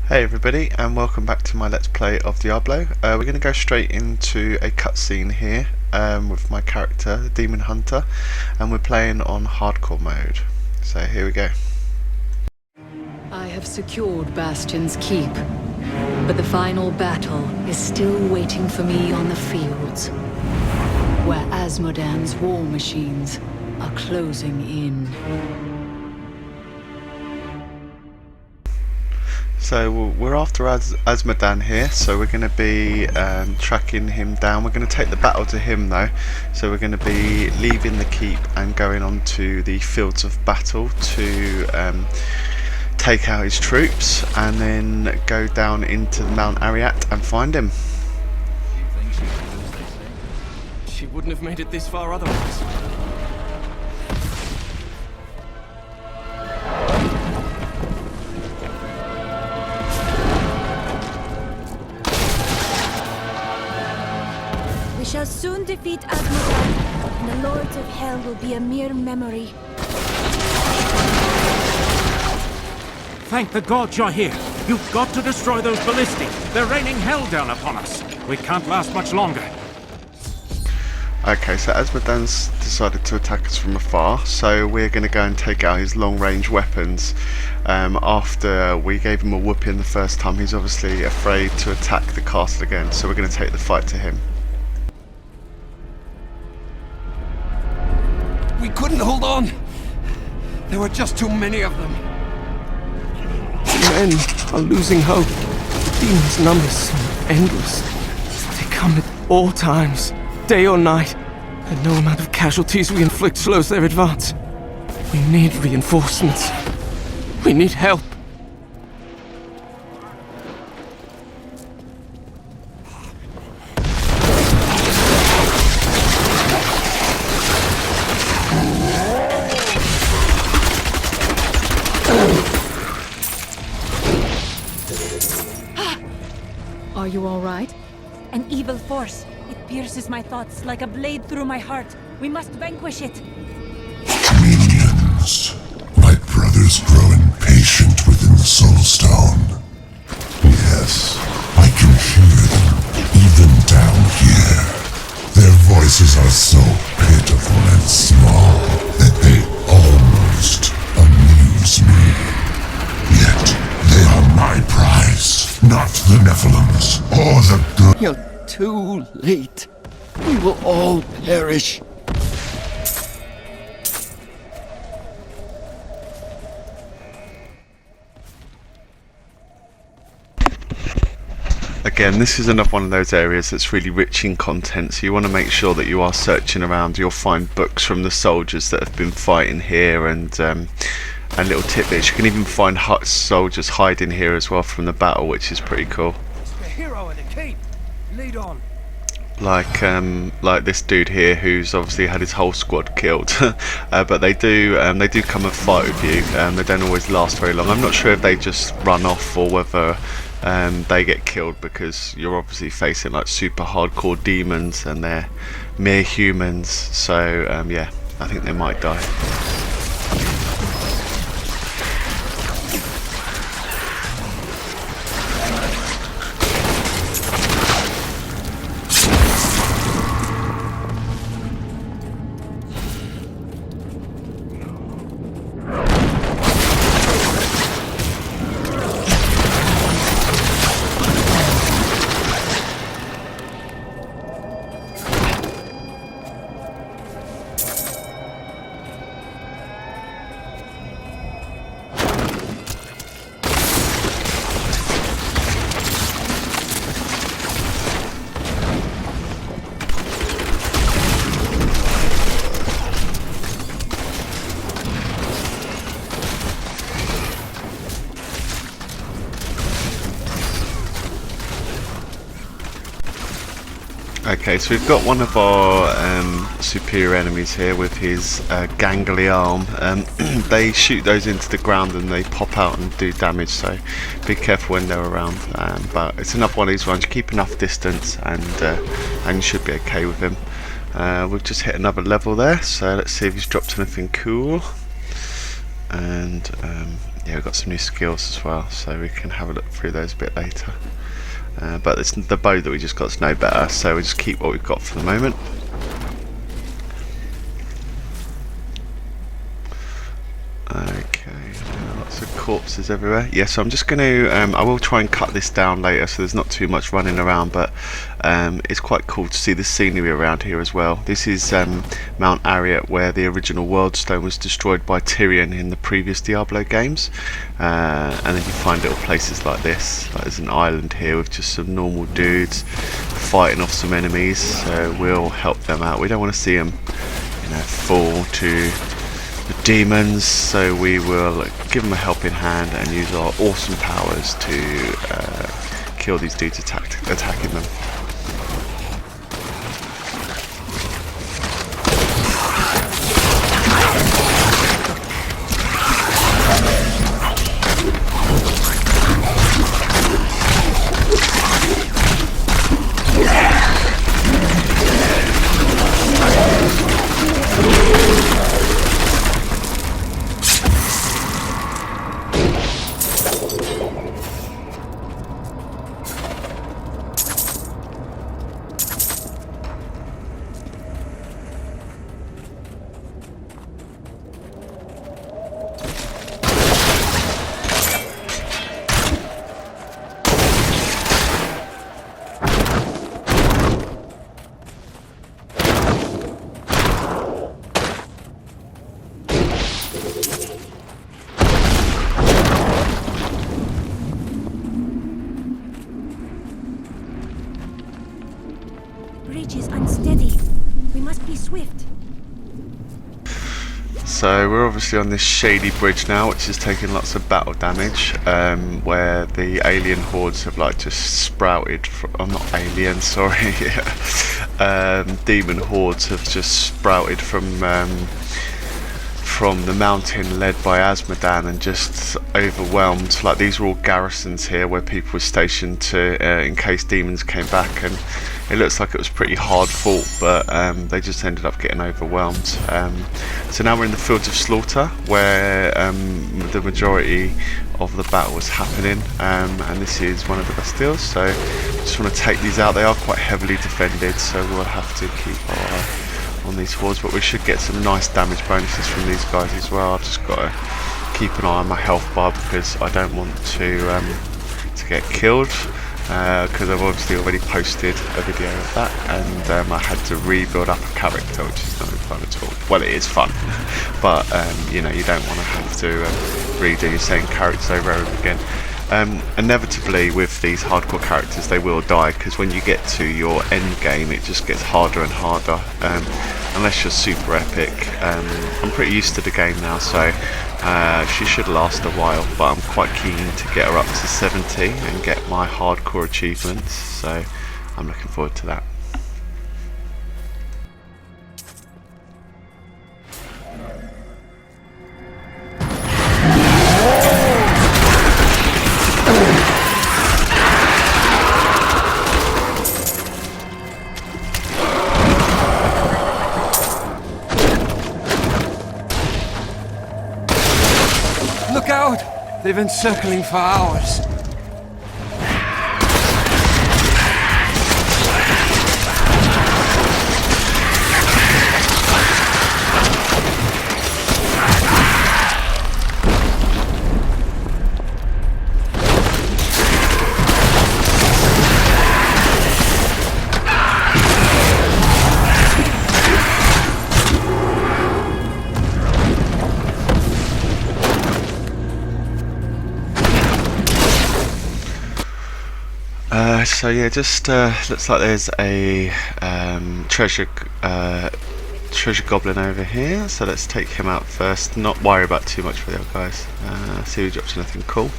Hey everybody, and welcome back to my Let's Play of Diablo. We're going to go straight into a cutscene here with my character, the Demon Hunter, and we're playing on hardcore mode. So here we go. I have secured Bastion's keep, but the final battle is still waiting for me on the fields, where Azmodan's war machines are closing in. So we're after Azmodan here, so we're going to be tracking him down. We're going to take the battle to him though, so we're going to be leaving the keep and going on to the fields of battle to take out his troops and then go down into Mount Ariat and find him. She wouldn't have made it this far otherwise. We shall soon defeat Azmodan, and the Lords of Hell will be a mere memory. Thank the gods you're here. You've got to destroy those ballistic. They're raining hell down upon us. We can't last much longer. Okay, so Azmodan's decided to attack us from afar, so we're going to go and take out his long-range weapons. After we gave him a whooping the first time, he's obviously afraid to attack the castle again, so we're going to take the fight to him. We couldn't hold on. There were just too many of them. Men are losing hope. The demons' numbers are endless. They come at all times, day or night, and no amount of casualties we inflict slows their advance. We need reinforcements. We need help. Are you all right? An evil force. It pierces my thoughts like a blade through my heart. We must vanquish it. Minions. My brothers grow impatient within the Soul Stone. Yes, I can hear them, even down here. Their voices are so pitiful and small that they almost amuse me. Yet, they are my prize, not the Nephilims or the good. You're too late. We will all perish. Again, this is another one of those areas that's really rich in content, so you want to make sure that you are searching around. You'll find books from the soldiers that have been fighting here and little tidbits. You can even find soldiers hiding here as well from the battle, which is pretty cool. The hero of the keep. Lead on. Like this dude here, who's obviously had his whole squad killed, but they do come and fight with you. They don't always last very long. I'm not sure if they just run off or whether they get killed, because you're obviously facing like super hardcore demons and they're mere humans. So yeah, I think they might die. Okay, so we've got one of our superior enemies here with his gangly arm. They shoot those into the ground and they pop out and do damage, so be careful when they're around. But it's another one of these ones. Keep enough distance and you should be okay with him. We've just hit another level there, so let's see if he's dropped anything cool. And yeah, we've got some new skills as well, so we can have a look through those a bit later. But it's the bow that we just got is no better, so we just keep what we've got for the moment. Okay, lots of corpses everywhere. Yeah, so I'm just going to, I will try and cut this down later so there's not too much running around, but it's quite cool to see the scenery around here as well. This is Mount Ariat, where the original World Stone was destroyed by Tyrion in the previous Diablo games. And then you find little places like this. Like there's an island here with just some normal dudes fighting off some enemies, so we'll help them out. We don't want to see them, you know, fall to the demons, so we will give them a helping hand and use our awesome powers to kill these dudes attacking them. So we're obviously on this shady bridge now, which is taking lots of battle damage, where the alien hordes have like just sprouted from, oh, not alien, sorry, demon hordes have just sprouted from the mountain led by Azmodan and just overwhelmed. Like these were all garrisons here where people were stationed to in case demons came back, and it looks like it was pretty hard fought, but they just ended up getting overwhelmed. So now we're in the fields of slaughter, where the majority of the battle was happening, and this is one of the Bastilles, so just want to take these out. They are quite heavily defended, so we'll have to keep our eye on these hordes, but we should get some nice damage bonuses from these guys as well. I've just got to keep an eye on my health bar because I don't want to get killed, because I've obviously already posted a video of that, and I had to rebuild up a character, which is no fun at all. Well, it is fun, but you know, you don't want to have to redo your same characters over and over again. Inevitably with these hardcore characters they will die, because when you get to your end game it just gets harder and harder, unless you're super epic. I'm pretty used to the game now, so she should last a while, but I'm quite keen to get her up to 70 and get my hardcore achievements, so I'm looking forward to that. Look out! They've been circling for hours. So yeah, just looks like there's a treasure goblin over here, so let's take him out first, not worry about too much for the other guys, see if he drops anything cool.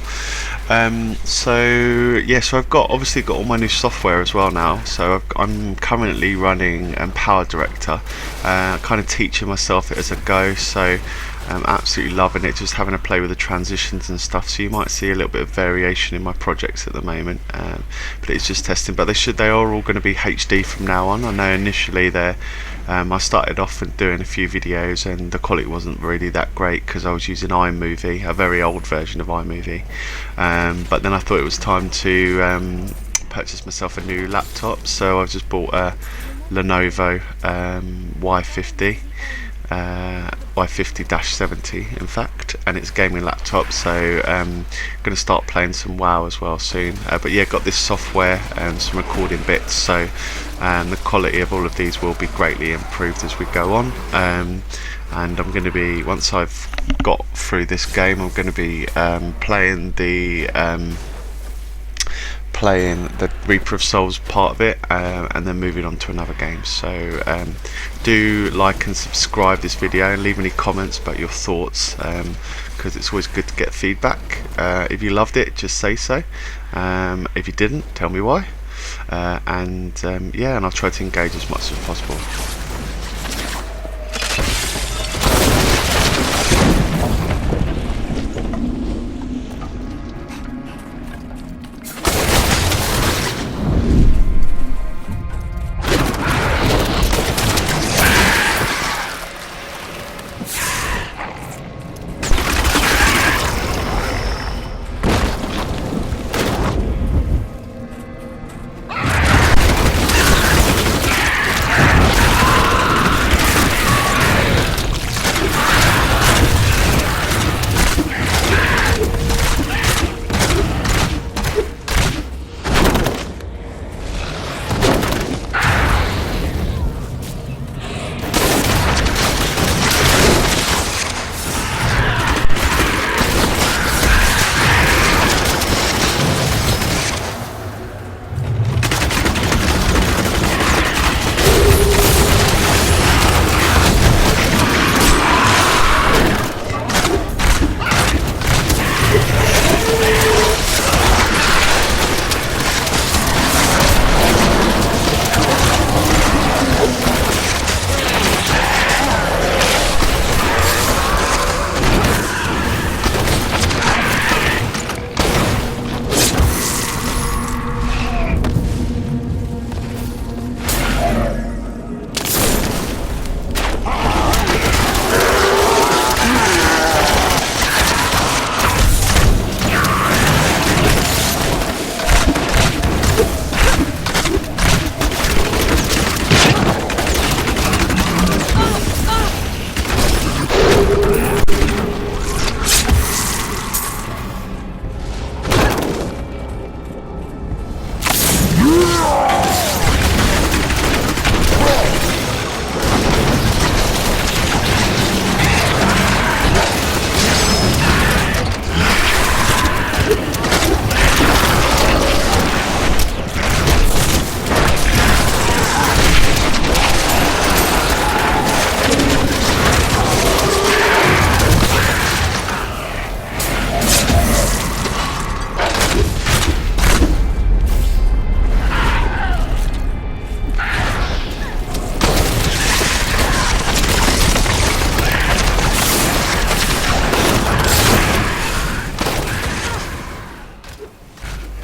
So yeah, so I've obviously got all my new software as well now, so I'm currently running Power Director, kind of teaching myself it as I go, so I'm absolutely loving it, just having to play with the transitions and stuff, so you might see a little bit of variation in my projects at the moment, but it's just testing. But they are all going to be HD from now on. I know initially they're I started off and doing a few videos, and the quality wasn't really that great because I was using iMovie, a very old version of iMovie. But then I thought it was time to purchase myself a new laptop, so I've just bought a Lenovo Y50. Y50-70 in fact, and it's a gaming laptop, so I'm going to start playing some WoW as well soon. But yeah, got this software and some recording bits, so the quality of all of these will be greatly improved as we go on. And I'm going to be, once I've got through this game, I'm going to be playing the Reaper of Souls part of it, and then moving on to another game. So do like and subscribe this video and leave any comments about your thoughts, because it's always good to get feedback. If you loved it, just say so. If you didn't, tell me why. Yeah, and I'll try to engage as much as possible.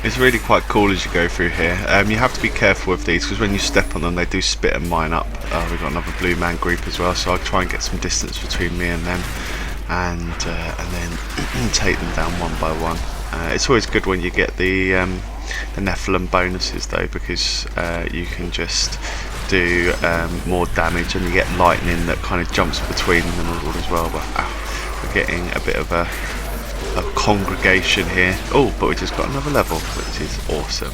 It's really quite cool as you go through here. You have to be careful with these because when you step on them they do spit and mine up. We've got another blue man group as well, so I'll try and get some distance between me and them, and then take them down one by one. It's always good when you get the Nephilim bonuses though, because you can just do more damage, and you get lightning that kind of jumps between them all as well. But we're getting a bit of a congregation here. Oh, but we just got another level, which is awesome.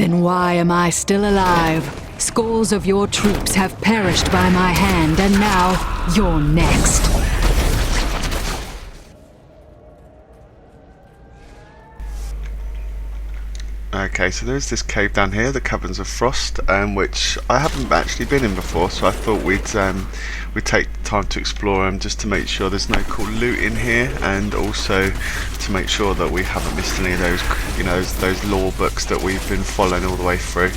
Then why am I still alive? Scores of your troops have perished by my hand, and now you're next. Okay, so there's this cave down here, the Caverns of Frost, which I haven't actually been in before, so I thought we'd take the time to explore them just to make sure there's no cool loot in here, and also to make sure that we haven't missed any of those, you know, those lore books that we've been following all the way through.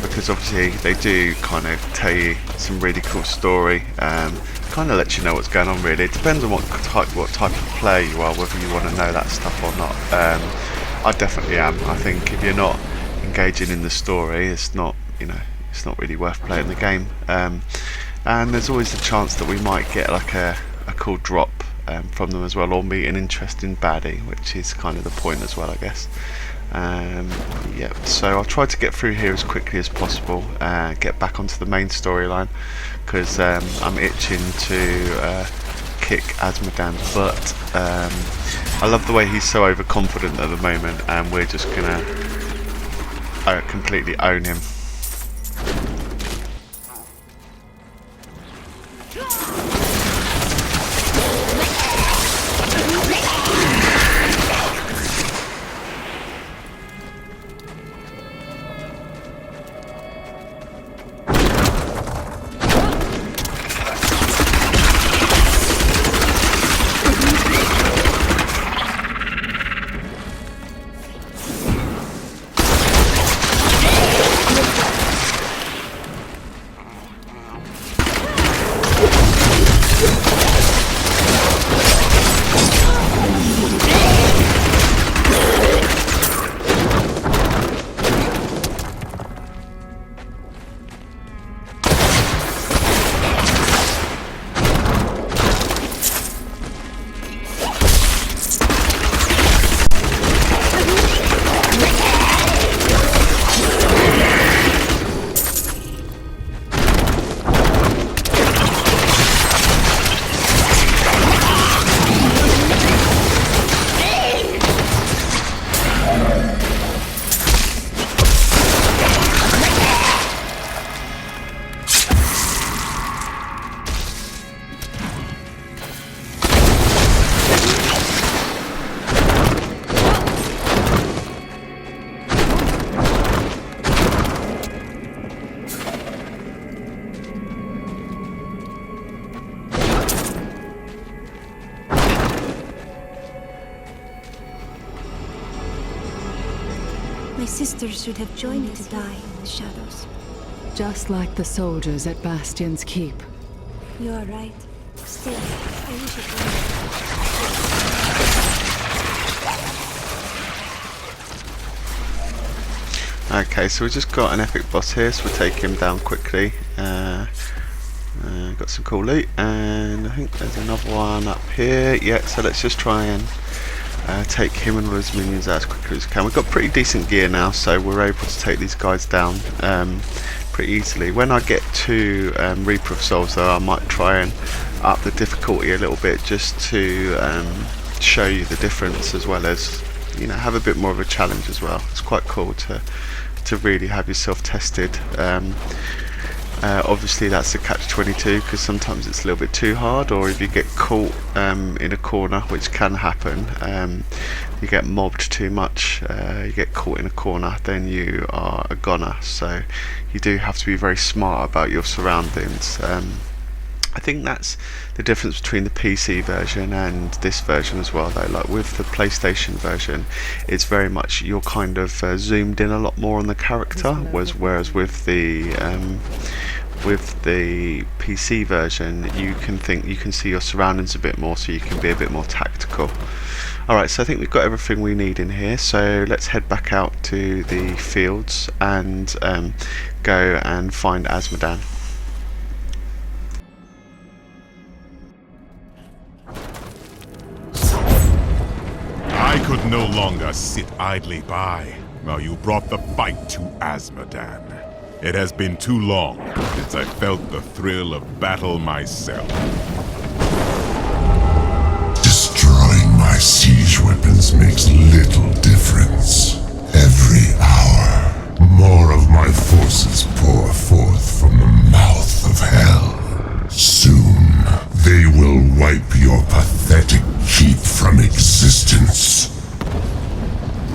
Because obviously they do kind of tell you some really cool story, kind of lets you know what's going on. Really, it depends on what type of player you are, whether you want to know that stuff or not. I definitely am. I think if you're not engaging in the story, it's not, you know, it's not really worth playing the game. And there's always the chance that we might get like a cool drop from them as well, or meet an interesting baddie, which is kind of the point as well, I guess. Yeah, so I'll try to get through here as quickly as possible, get back onto the main storyline, because I'm itching to kick Azmodan's butt. I love the way he's so overconfident at the moment, and we're just gonna completely own him. My sisters should have joined me to die in the shadows. Just like the soldiers at Bastion's Keep. You are right. Still, I wish it were. Okay, so we just got an epic boss here, so we'll take him down quickly. Got some cool loot, and I think there's another one up here. Yeah, so let's just try and take him and all his minions out as quickly as we can. We've got pretty decent gear now, so we're able to take these guys down pretty easily. When I get to Reaper of Souls though, I might try and up the difficulty a little bit, just to show you the difference, as well as, you know, have a bit more of a challenge as well. It's quite cool to really have yourself tested. Obviously that's a catch-22, because sometimes it's a little bit too hard, or if you get caught in a corner, which can happen, you get mobbed too much, you get caught in a corner, then you are a goner. So you do have to be very smart about your surroundings. I think that's the difference between the PC version and this version as well, though. Like with the PlayStation version, it's very much, you're kind of zoomed in a lot more on the character, whereas with the PC version, you can see your surroundings a bit more, so you can be a bit more tactical. Alright, so I think we've got everything we need in here, so let's head back out to the fields and go and find Azmodan. I could no longer sit idly by while you brought the fight to Azmodan. It has been too long since I felt the thrill of battle myself. Destroying my siege weapons makes little difference. Every hour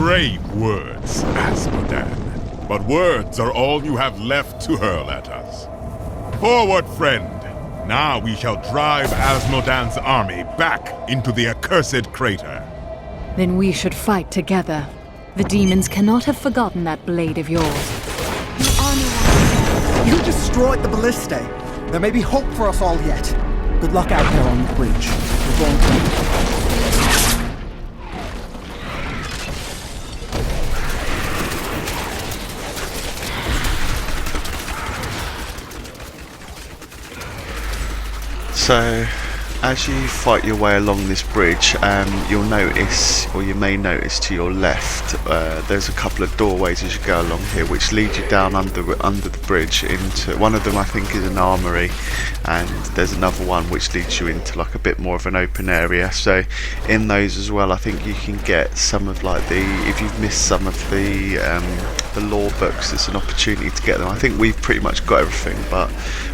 Brave words, Azmodan. But words are all you have left to hurl at us. Forward, friend! Now we shall drive Azmodan's army back into the accursed crater. Then we should fight together. The demons cannot have forgotten that blade of yours. You destroyed the ballistae. There may be hope for us all yet. Good luck out there on the bridge. We're going to... So, as you fight your way along this bridge, you'll notice, or you may notice to your left, there's a couple of doorways as you go along here, which lead you down under the bridge into, one of them I think is an armory, and there's another one which leads you into like a bit more of an open area. So in those as well, I think you can get some of like if you've missed some of the lore books, it's an opportunity to get them. I think we've pretty much got everything, but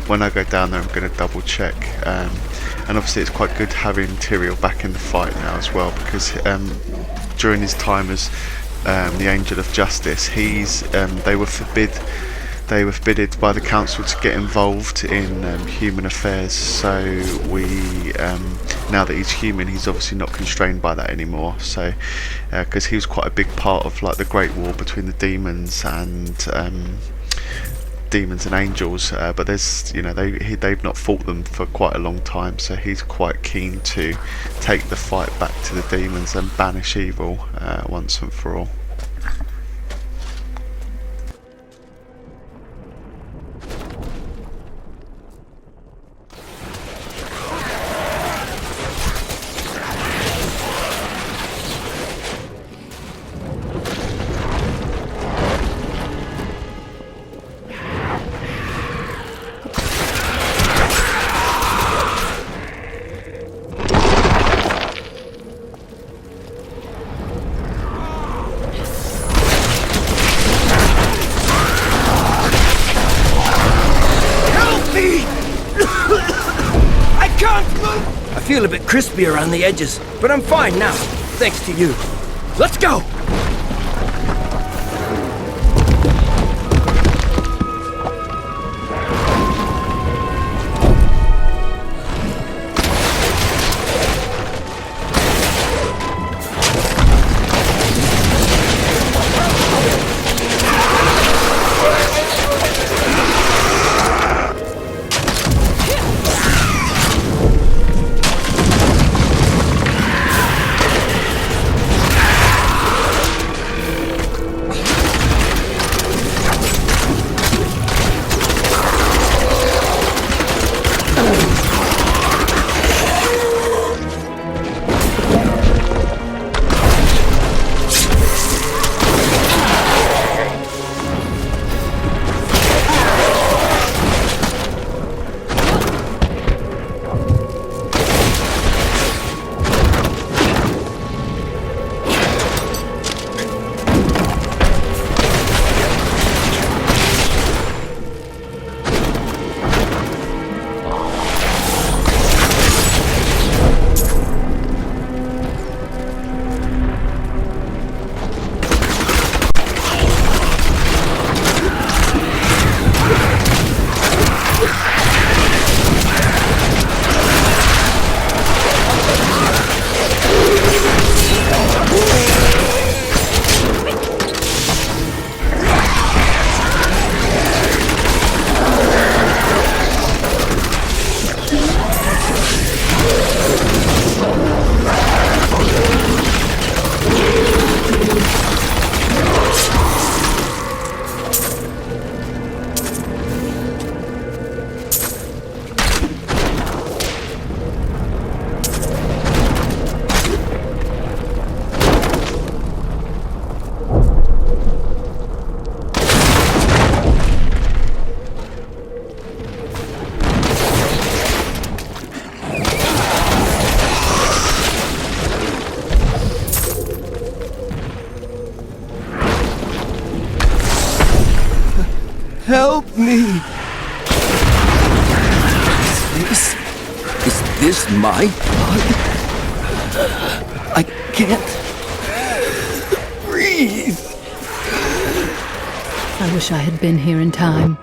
when I go down there I'm going to double check. And obviously it's quite good having Tyrael back in the fight now as well, because during his time as the Angel of Justice, they were forbidden by the council to get involved in human affairs. So now that he's human, he's obviously not constrained by that anymore. So because he was quite a big part of like the Great War between the demons and angels, but there's, you know, they've not fought them for quite a long time, so he's quite keen to take the fight back to the demons and banish evil once and for all. I feel a bit crispy around the edges, but I'm fine now, thanks to you. Let's go! Help me! Is this my blood? I can't breathe. Please! I wish I had been here in time.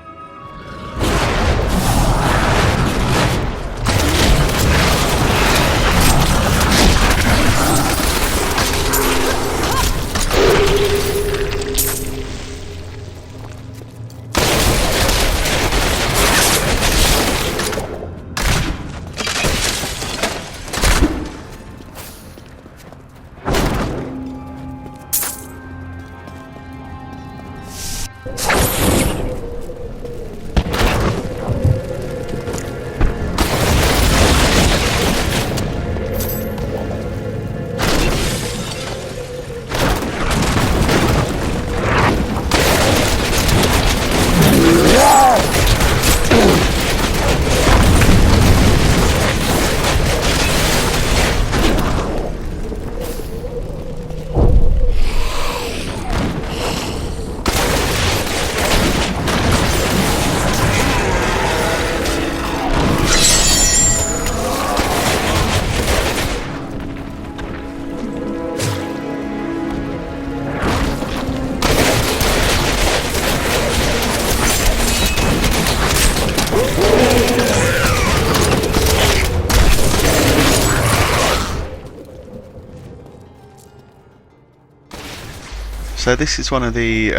So this is one of the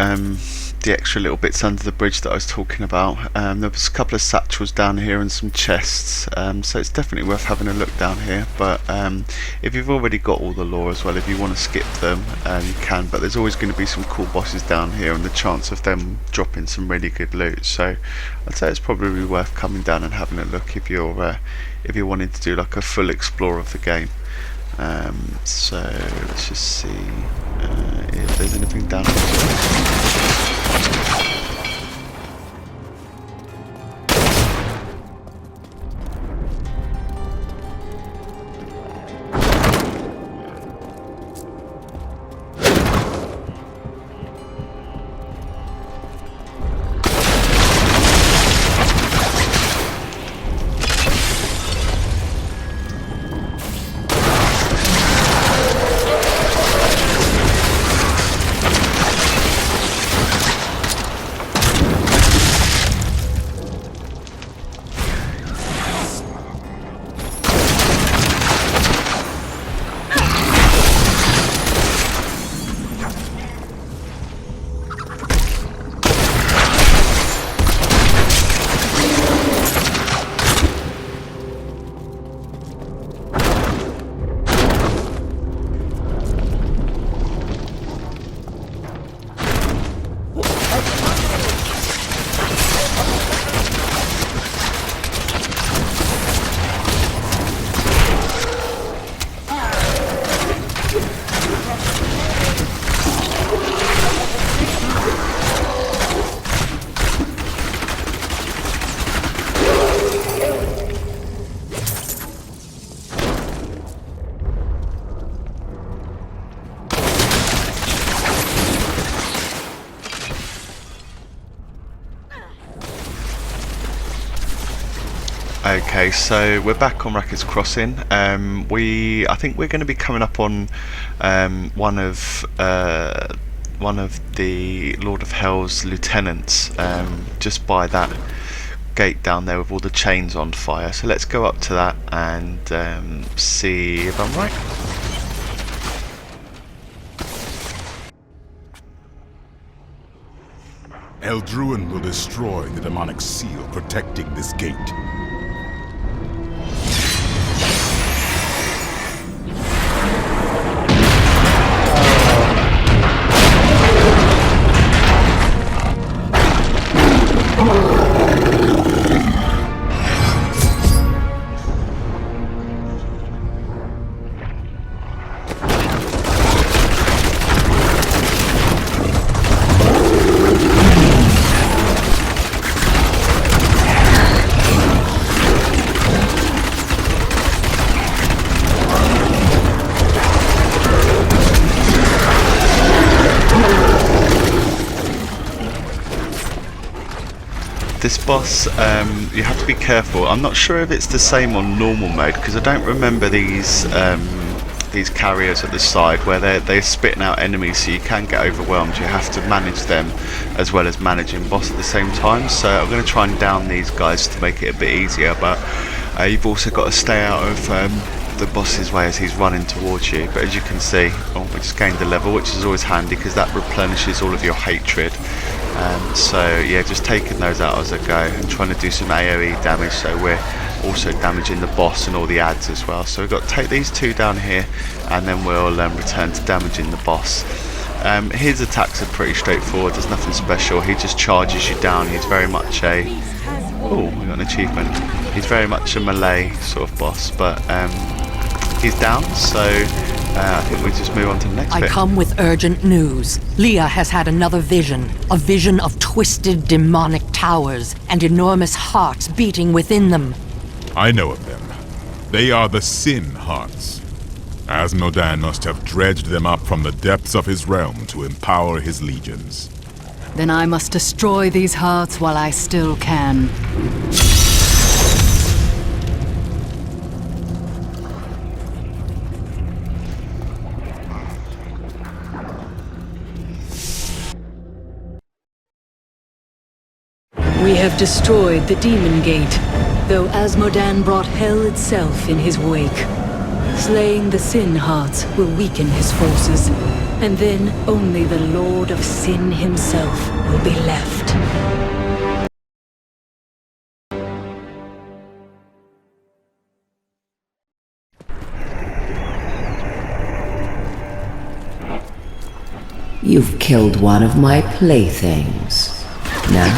extra little bits under the bridge that I was talking about. There was a couple of satchels down here and some chests, so it's definitely worth having a look down here. But if you've already got all the lore as well, if you want to skip them, you can. But there's always going to be some cool bosses down here, and the chance of them dropping some really good loot. So I'd say it's probably worth coming down and having a look if you're wanting to do like a full explore of the game. So let's just see if there's anything down here. Okay, so we're back on Rackett's Crossing. I think we're going to be coming up on one of the Lord of Hell's lieutenants, just by that gate down there with all the chains on fire. So let's go up to that and see if I'm right. Eldruin will destroy the demonic seal protecting this gate. This boss, you have to be careful. I'm not sure if it's the same on normal mode because I don't remember these these carriers at the side where they're spitting out enemies, so you can get overwhelmed. You have to manage them as well as managing boss at the same time. So I'm going to try and down these guys to make it a bit easier, but you've also got to stay out of the boss's way as he's running towards you. But as you can see, we just gained a level, which is always handy because that replenishes all of your hatred. So yeah, just taking those out as I go and trying to do some AoE damage, so we're also damaging the boss and all the ads as well. So we've got to take these two down here, and then we'll return to damaging the boss. His attacks are pretty straightforward, there's nothing special. He just charges you down. He's very much a... oh, we got an achievement. He's very much a melee sort of boss, but he's down, so I think we just move on to the next bit. I come with urgent news. Leah has had another vision. A vision of twisted demonic towers and enormous hearts beating within them. I know of them. They are the Sin Hearts. Azmodan must have dredged them up from the depths of his realm to empower his legions. Then I must destroy these hearts while I still can. We have destroyed the Demon Gate, though Azmodan brought hell itself in his wake. Slaying the Sin Hearts will weaken his forces, and then only the Lord of Sin himself will be left. You've killed one of my playthings. Now,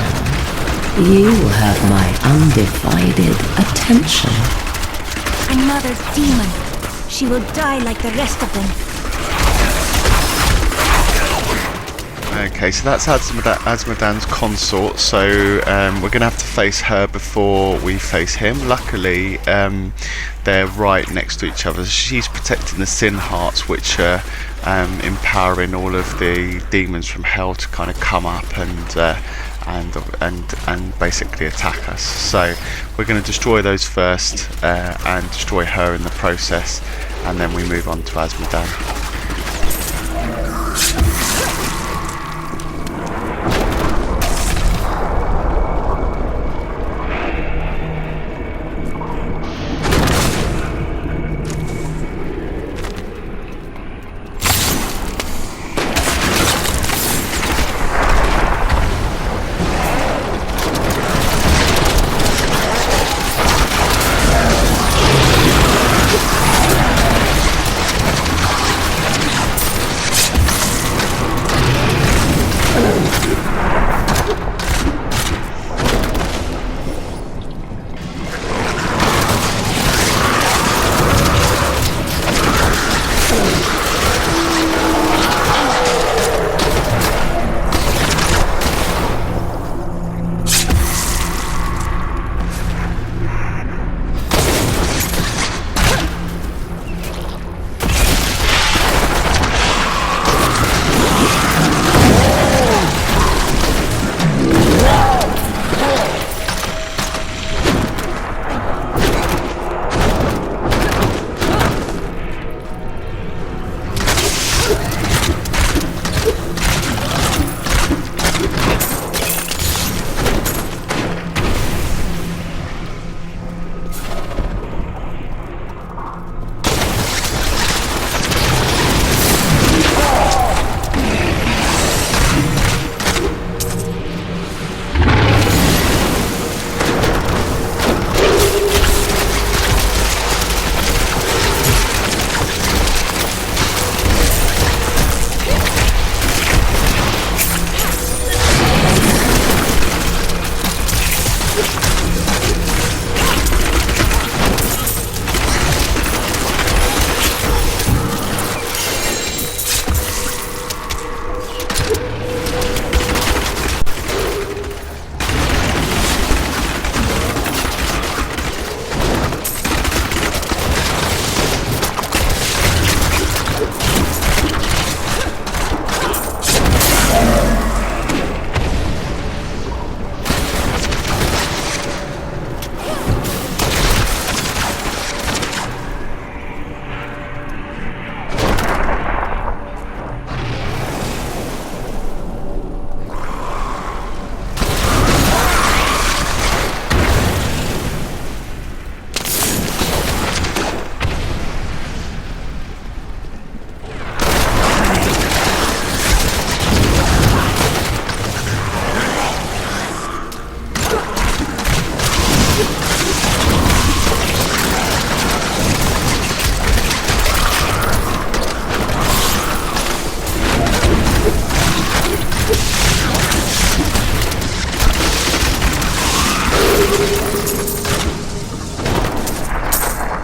you have my undivided attention. Another demon. She will die like the rest of them. Okay, so that's Azmodan's consort, so we're going to have to face her before we face him. Luckily, they're right next to each other. She's protecting the Sin Hearts, which are empowering all of the demons from hell to kind of come up and basically attack us. So we're going to destroy those first and destroy her in the process, and then we move on to Azmodan.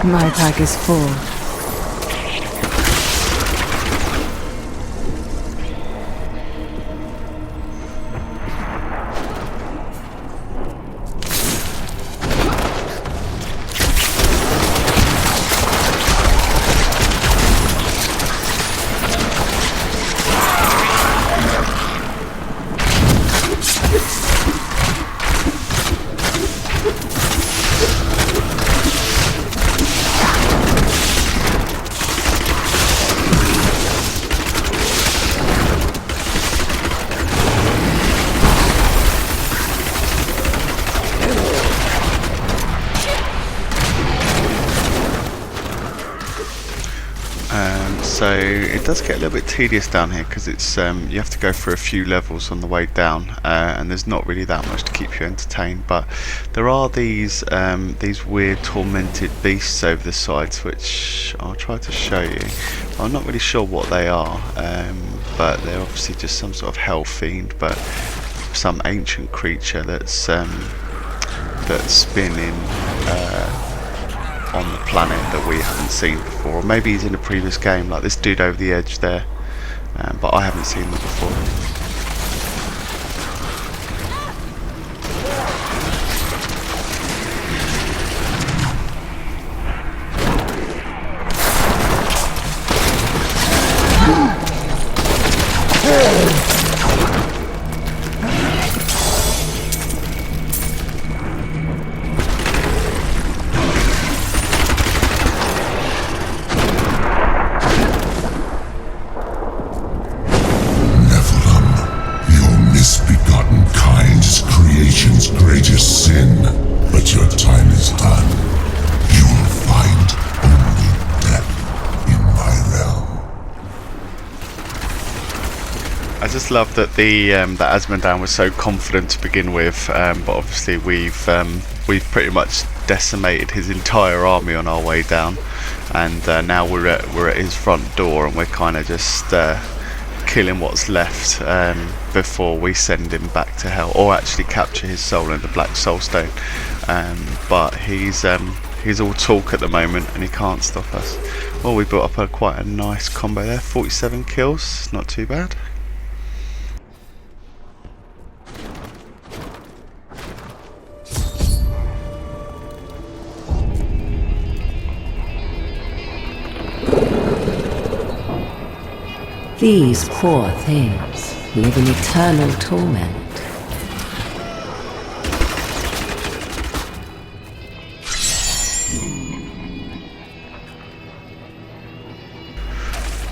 My pack is full. So it does get a little bit tedious down here because it's you have to go through a few levels on the way down, and there's not really that much to keep you entertained. But there are these weird tormented beasts over the sides, which I'll try to show you. I'm not really sure what they are, but they're obviously just some sort of hell fiend, but some ancient creature that's been in on the planet that we haven't seen before, or maybe he's in a previous game, like this dude over the edge there, but I haven't seen them before. Greatest sin, but your time is done. You will find only death in my realm. I just love that that Azmodan was so confident to begin with, but obviously we've pretty much decimated his entire army on our way down, and now we're at his front door, and we're kind of just killing what's left before we send him back to hell, or actually capture his soul in the Black Soul Stone. But he's all talk at the moment, and he can't stop us. Well, we built up quite a nice combo there. 47 kills, not too bad. These poor things live in eternal torment.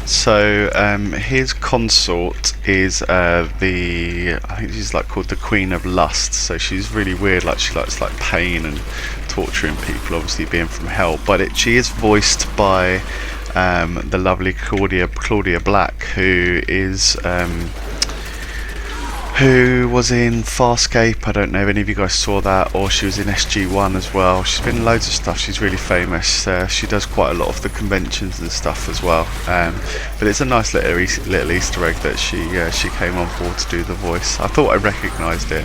So his consort is I think she's like called the Queen of Lust. So she's really weird, like she likes like pain and torturing people, obviously being from hell. But she is voiced by the lovely Claudia Black, who was in Farscape. I don't know if any of you guys saw that, or she was in SG1 as well. She's been in loads of stuff. She's really famous. She does quite a lot of the conventions and stuff as well. But it's a nice little Easter egg that she came on board to do the voice. I thought I recognised it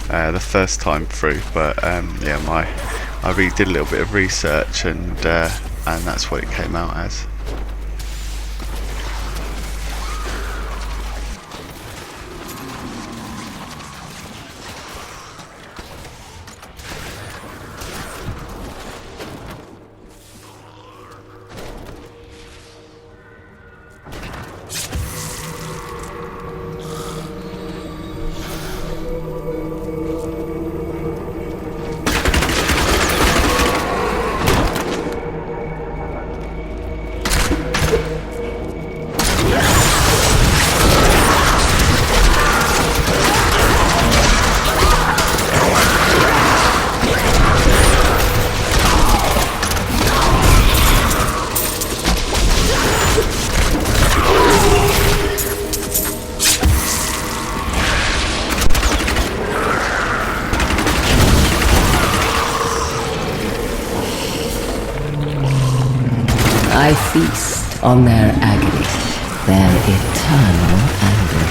the first time through, but yeah, I really did a little bit of research, and that's what it came out as. I feast on their agony, their eternal anger.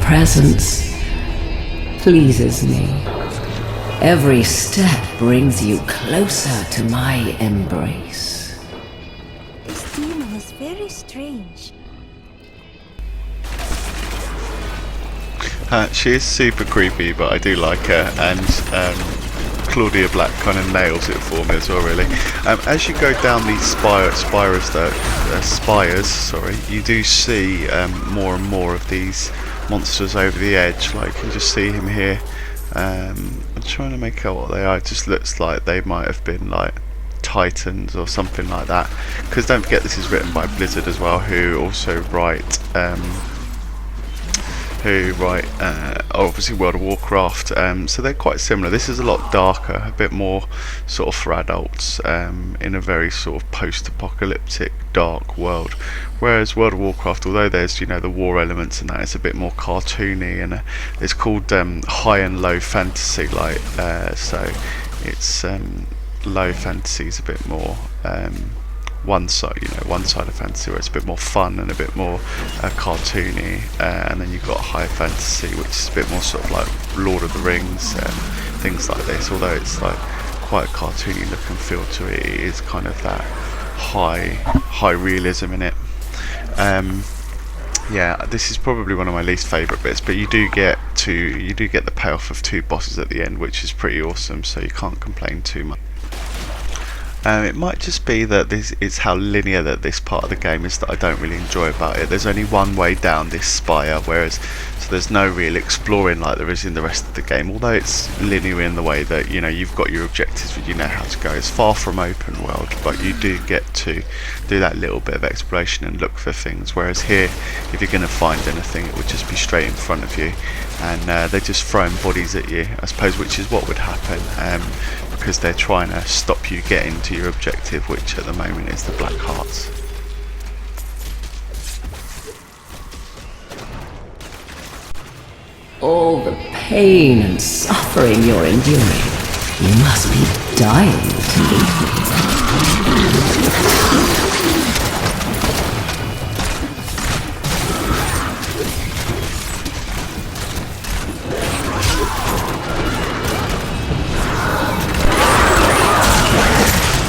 presence pleases me. Every step brings you closer to my embrace. This demon is very strange. She is super creepy, but I do like her, and Claudia Black kind of nails it for me as well, really. As you go down these spires, you do see more and more of these monsters over the edge. Like, you can just see him here. I'm trying to make out what they are. It just looks like they might have been like Titans or something like that. Because don't forget, this is written by Blizzard as well, who also write obviously World of Warcraft, so they're quite similar. This is a lot darker, a bit more sort of for adults, in a very sort of post-apocalyptic dark world, whereas World of Warcraft, although there's, you know, the war elements and that, it's a bit more cartoony, and it's called high and low fantasy, like, so it's low fantasy is a bit more one side of fantasy where it's a bit more fun and a bit more cartoony, and then you've got high fantasy, which is a bit more sort of like Lord of the Rings and things like this. Although it's like quite a cartoony look and feel to it, it is kind of that high realism in it. Yeah, this is probably one of my least favourite bits, but you do get the payoff of 2 bosses at the end, which is pretty awesome, so you can't complain too much. It might just be that this is how linear that this part of the game is that I don't really enjoy about it. There's only one way down this spire, so there's no real exploring like there is in the rest of the game, although it's linear in the way that, you know, you've got your objectives and you know how to go. It's far from open world, but you do get to do that little bit of exploration and look for things, whereas here, if you're going to find anything, it would just be straight in front of you, and they're just throwing bodies at you, I suppose, which is what would happen, because they're trying to stop you getting to your objective, which at the moment is the Black Hearts. All the pain and suffering you're enduring, you must be dying to meet me.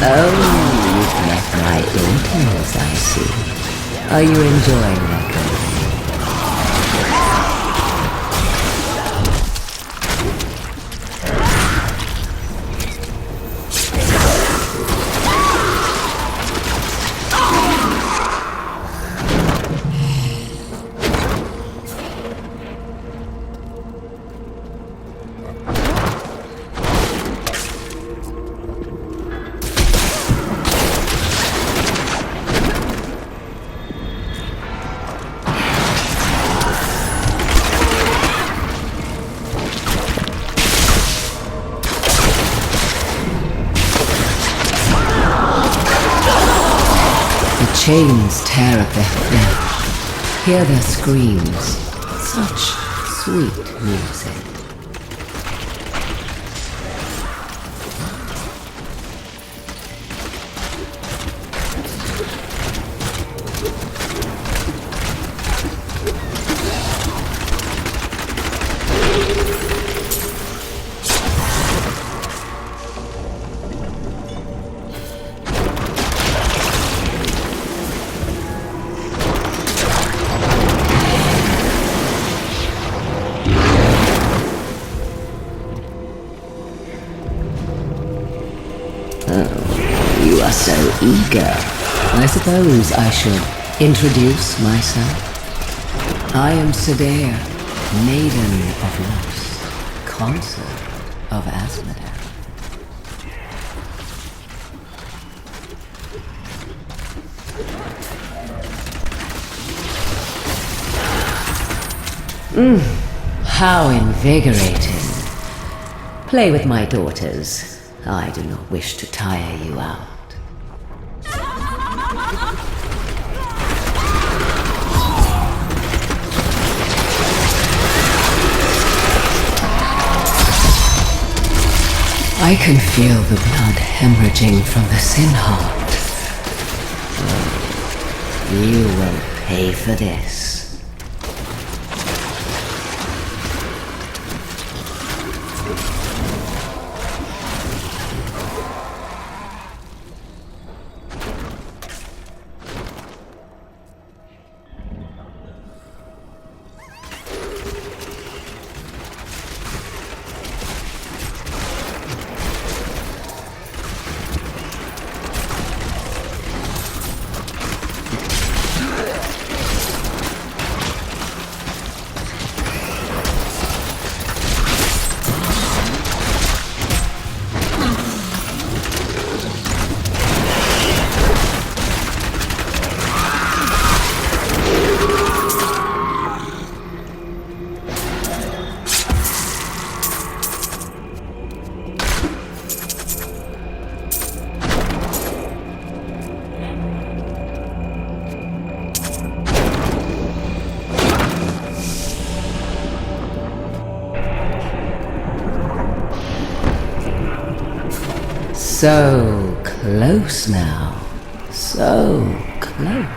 Oh, you've met my daughters, I see. Are you enjoying their company? Chains tear at their flesh. Hear their screams. Such sweet music. You are so eager. I suppose I should introduce myself. I am Crusader, Maiden of Lust, Consort of Azmodan. How invigorating. Play with my daughters. I do not wish to tire you out. I can feel the blood hemorrhaging from the sin heart. You will pay for this. So close now. So close.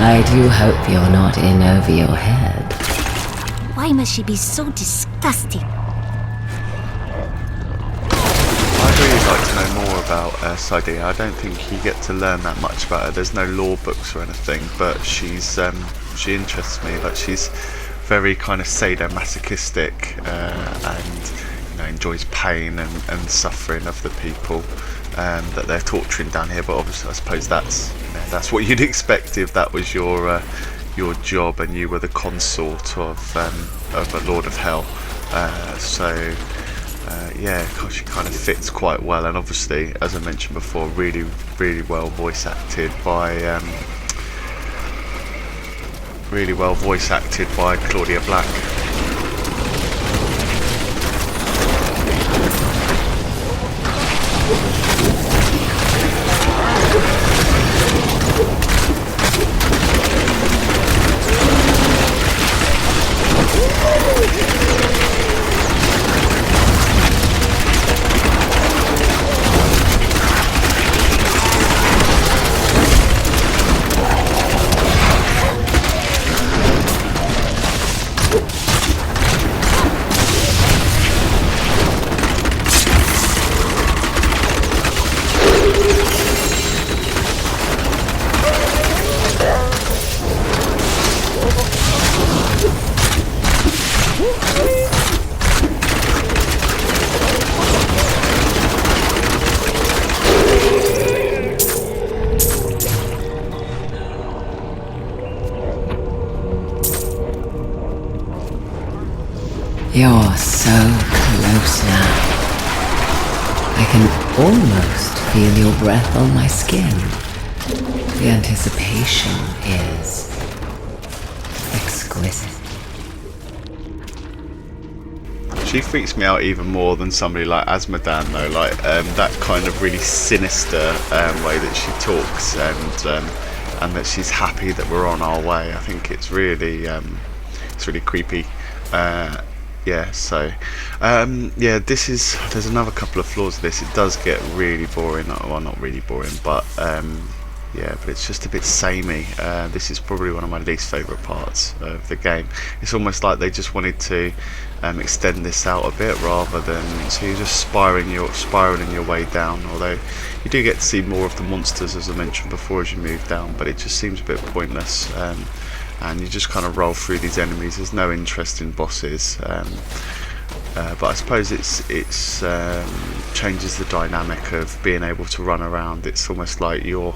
I do hope you're not in over your head. Why must she be so disgusting? I'd really like to know more about Sadia. I don't think you get to learn that much about her. There's no lore books or anything, but she interests me. Like, she's very kind of sadomasochistic and enjoys pain and suffering of the people that they're torturing down here. But obviously, I suppose that's what you'd expect if that was your job and you were the consort of a Lord of Hell. Yeah, she kind of fits quite well, and obviously, as I mentioned before, really, really well voice acted by Claudia Black. You're so close now. I can almost feel your breath on my skin. The anticipation is exquisite. She freaks me out even more than somebody like Azmodan, though. Like that kind of really sinister way that she talks, and that she's happy that we're on our way. I think it's really creepy. Yeah, so there's another couple of flaws of this. It does get really boring. Well, not really boring, but but it's just a bit samey. This is probably one of my least favourite parts of the game. It's almost like they just wanted to extend this out a bit, rather than so you're just spiraling your way down. Although you do get to see more of the monsters, as I mentioned before, as you move down, but it just seems a bit pointless. And you just kind of roll through these enemies. There's no interest in bosses, but I suppose it's changes the dynamic of being able to run around. It's almost like your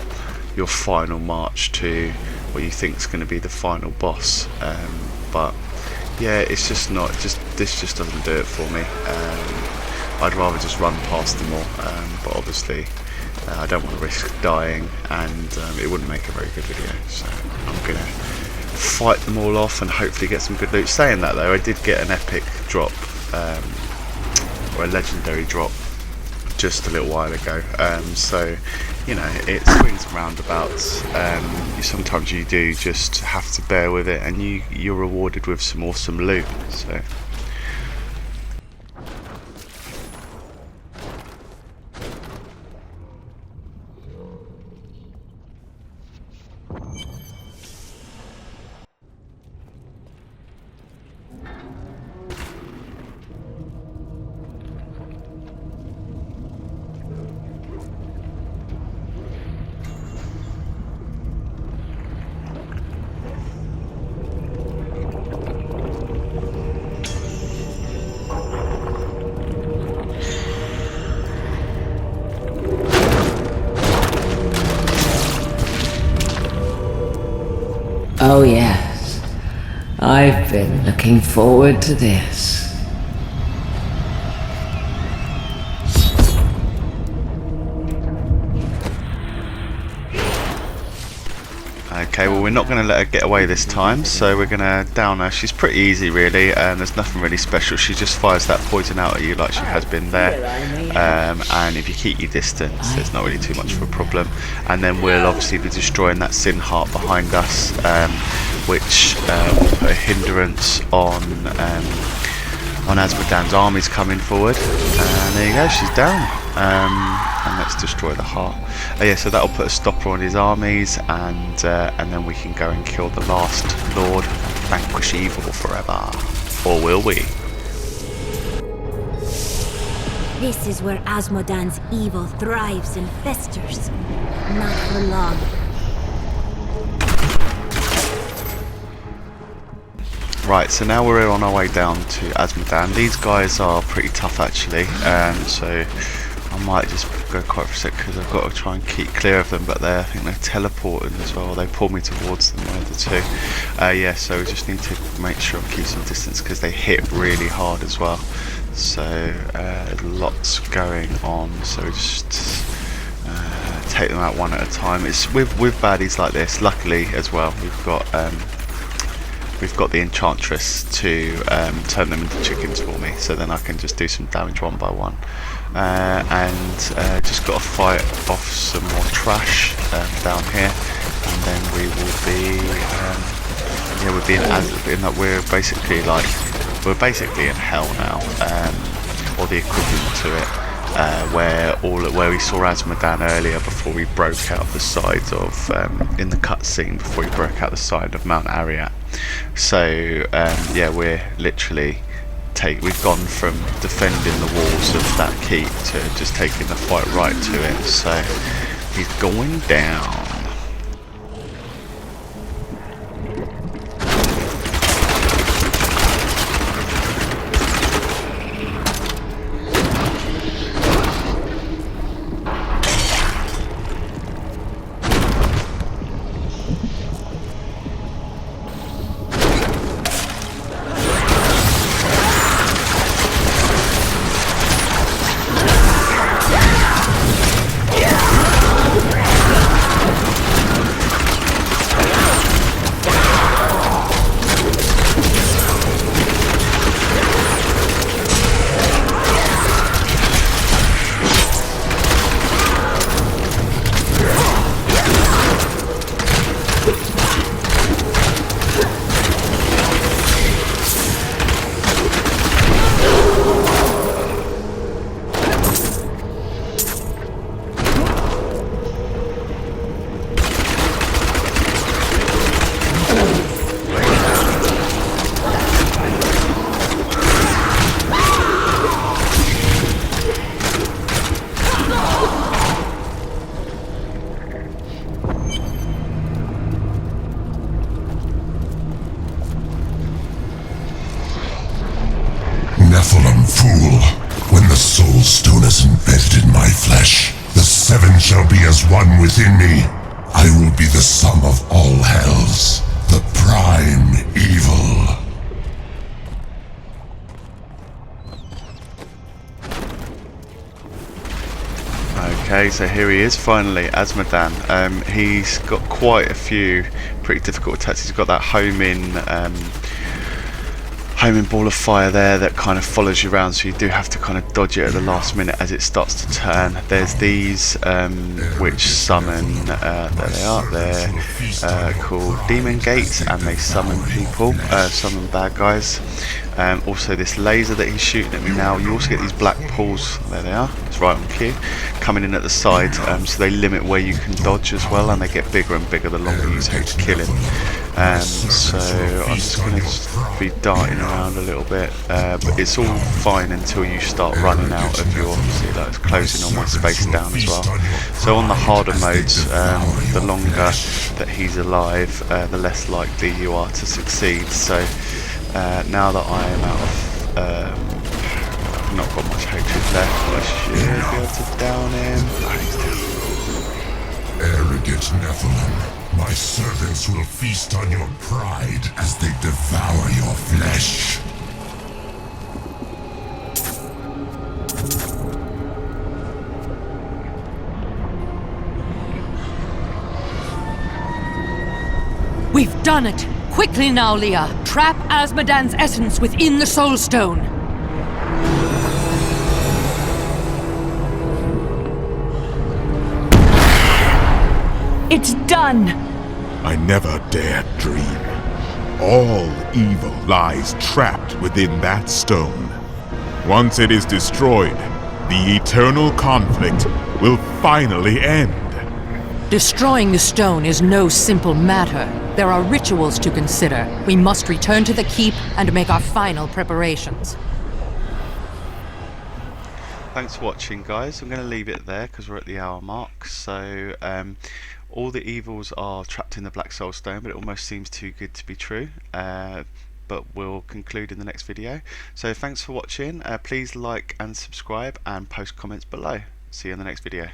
final march to what you think is going to be the final boss. But yeah, it's just not. This just doesn't do it for me. I'd rather just run past them all. But obviously, I don't want to risk dying, and it wouldn't make a very good video. So I'm gonna fight them all off and hopefully get some good loot. Saying that though, I did get an epic drop or a legendary drop just a little while ago, so it swings and roundabouts. Sometimes you do just have to bear with it, and you're rewarded with some awesome loot. So Oh yes, I've been looking forward to this. okay, well, we're not going to let her get away this time, so we're going to down her. She's pretty easy, really, and there's nothing really special. She just fires that poison out at you like she has been there, and if you keep your distance, there's not really too much of a problem. And then we'll obviously be destroying that sin heart behind us, which will put a hindrance on Azmodan's armies coming forward. And there you go, she's down. and let's destroy the heart. Yeah, so that'll put a stopper on his armies, and then we can go and kill the last lord, vanquish evil forever. Or will we? This is where Azmodan's evil thrives and festers. Not for long. Right, so now we're on our way down to Azmodan. These guys are pretty tough actually, so I might just go quiet for a sec because I've got to try and keep clear of them, but I think they're teleporting as well. They pull me towards them, one of the two. Yeah, so we just need to make sure I keep some distance because they hit really hard as well. So lots going on, so just take them out one at a time. It's with baddies like this, luckily as well, we've got the Enchantress to turn them into chickens for me, so then I can just do some damage one by one. And just got to fight off some more trash down here, and then we will be we're basically in hell now, or the equivalent to it, where we saw Azmodan earlier before we broke out the sides of in the cutscene before we broke out the side of Mount Ariat. So yeah, we're literally we've gone from defending the walls of that keep to just taking the fight right to it. So he's going down. Fool, when the soul stone is embedded in my flesh, the seven shall be as one within me. I will be the sum of all hells, the prime evil. Okay, so here he is finally, Azmodan. He's got quite a few pretty difficult attacks. He's got that homing ball of fire there that kind of follows you around, so you do have to kind of dodge it at the last minute as it starts to turn. There's these which summon, there they are, they're called demon gates, and they summon people, summon bad guys. Also this laser that he's shooting at me now, you also get these black pools, there they are, it's right on cue, coming in at the side, so they limit where you can dodge as well, and they get bigger and bigger the longer you take to kill him. So I'm just going to be darting around a little bit, but it's all fine until you start running out of your, see that it's closing all my space down as well. So on the harder modes, the longer that he's alive, the less likely you are to succeed. So now that I am out of, I've not got much hatred left, I should be able to down him. Arrogant Nephilim, my servants will feast on your pride as they devour your flesh. We've done it! Quickly now, Leah! Trap Azmodan's essence within the Soul Stone! It's done! I never dared dream. All evil lies trapped within that stone. Once it is destroyed, the eternal conflict will finally end. Destroying the stone is no simple matter. There are rituals to consider. We must return to the keep and make our final preparations. Thanks for watching, guys. I'm going to leave it there because we're at the hour mark. So all the evils are trapped in the Black Soul Stone, but it almost seems too good to be true. But we'll conclude in the next video. So thanks for watching. Please like and subscribe and post comments below. See you in the next video.